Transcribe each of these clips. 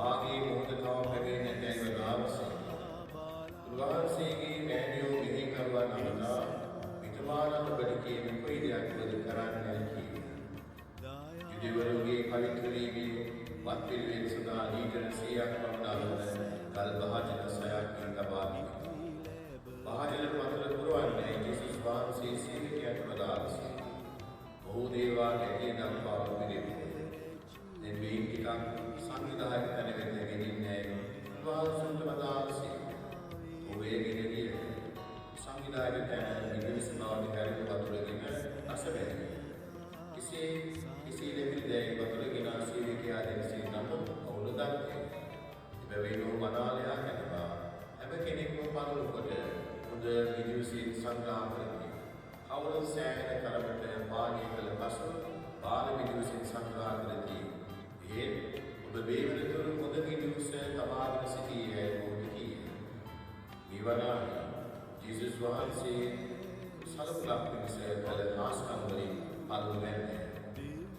මාගේ මොහොතකව පැමිණෙන දැන්ව දාවසේ උන්වහන්සේගේ මෑණියෝ මෙහෙකරුවන් අමතා විතුමාණන් ඔබට කියන කොයි දෙයක් වද කරන්නයි කිව්වා. යුදෙවරුන්ගේ පවිත්‍ර වීමේ වත් පිළිවෙල සඳහා ලීටර 100ක් පමණ අලවන ගල් භාජන 6ක් ලබා දීලා. භාජන මතර පුරවන්නේ ජේසුස් වහන්සේ සේවකයන්ට වදාළසේ. බොහෝ දේවා ගැටිය දක්වා පිළිවෙල. දැන් මේ ටිකක් සංවිධායක තැන වෙන්න ගෙනින්නේ උන්වහන්සේට වදාළසේ. ඔබේ ගෙනිය සංවිධායක තැන විවිධ හැරෙන වතුරගෙන අසබැයි. කිසි දෙවිද වතුරගෙන සේවකයා දෙනසේ නම් අවුල දක්වයි. එබැවින් ඔහු මනාලයා කැටවා හැම කෙනෙක්ම පරලොව කොට හොඳ විදුසින් සංග්‍රහ කරති. කවුරුන් සෑහෙන කරකට පානය කළ පසු බාල විදුසින් සංග්‍රහ කරති. ඒ ඔබ වේවනතුරු හොඳ විදුස තබාගෙන සිටියේ ඔහුට කීය. ඊවනාහි ජේසුස් වහන්සේ සලකුණක් පිණිස කළ නාස්කම් වලින් පළමු වැන්නේ.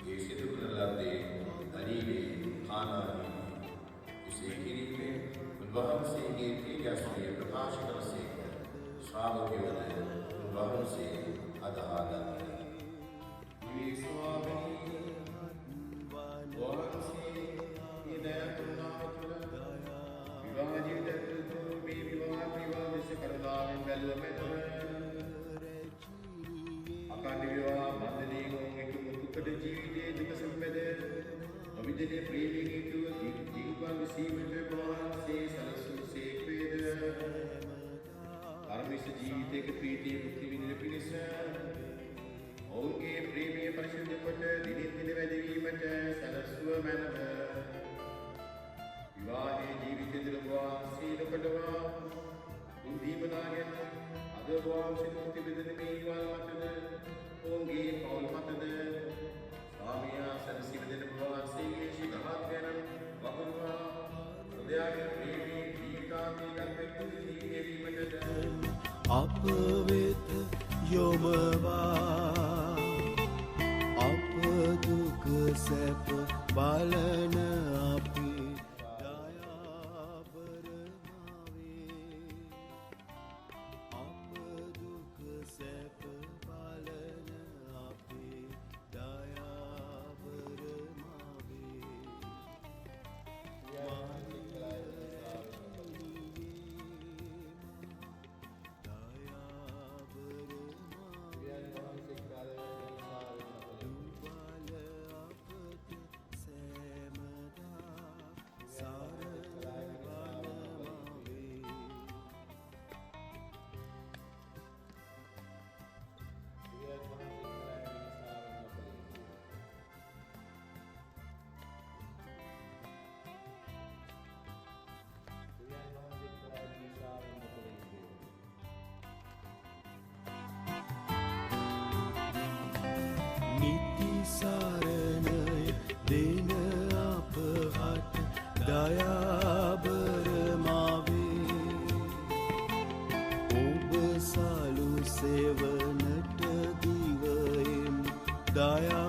ඒ සිදු කරන ලද්දේ ගලීලේ කානානයේ. එසේ කිරීමෙන් උන්වහන්සේගේ තේජස්විය ප්‍රකාශ කරසේක. ශ්‍රාවකයෝද උන්වහන්සේ අදහා ගත්තා. මේ ස්වාමීනි වහන්සේ ඉදයතුනාතුල විවාහ ජීවිතය මේ විවාහ විශේෂ කරලාවෙන් බැලුවමෙත අකණ්ඩ විවාහ බන්ධනයෙන් එක මුතුකට ජීවිතයේ දුක සම්පද අවිදේ ප්‍රේමීතු ජීවිතය විසීමට වහන්සේ සලසුසේක වේද පරමිෂ ජීවිතයක ප්‍රීතිය මුක්ති විඳින පිණිස ඔවුන්ගේ ප්‍රේමයේ පරිශුද්ධ කොට දිනින් දින වැඩි වීමට සලස්ව මැනව විවාහයේ ජීවිතය තුළ වහන්සේ නොකඩවා උන්දීපනාගෙන අද වහන්සේ මුක්ති විඳින මේ වල් මතද ඔවුන්ගේ පවුල් මතද ස්වාමියා සැනසීම දෙන වහන්සේගේ ශිඛරත් ගැන වපුරවා හෘදයාගේ ප්‍රේමී ජීවිතාන්තයක් වෙත්වීමටද අප වෙත යොමවා අප දුක සැප බලන අපේ දයාබර මාවේ අප දුක සැප බලන අපේ දයාබර මාවේ සරණය දෙන අපහට දයාබර මාවේ ඔබ සලු සෙවනට දිවයෙන් දයා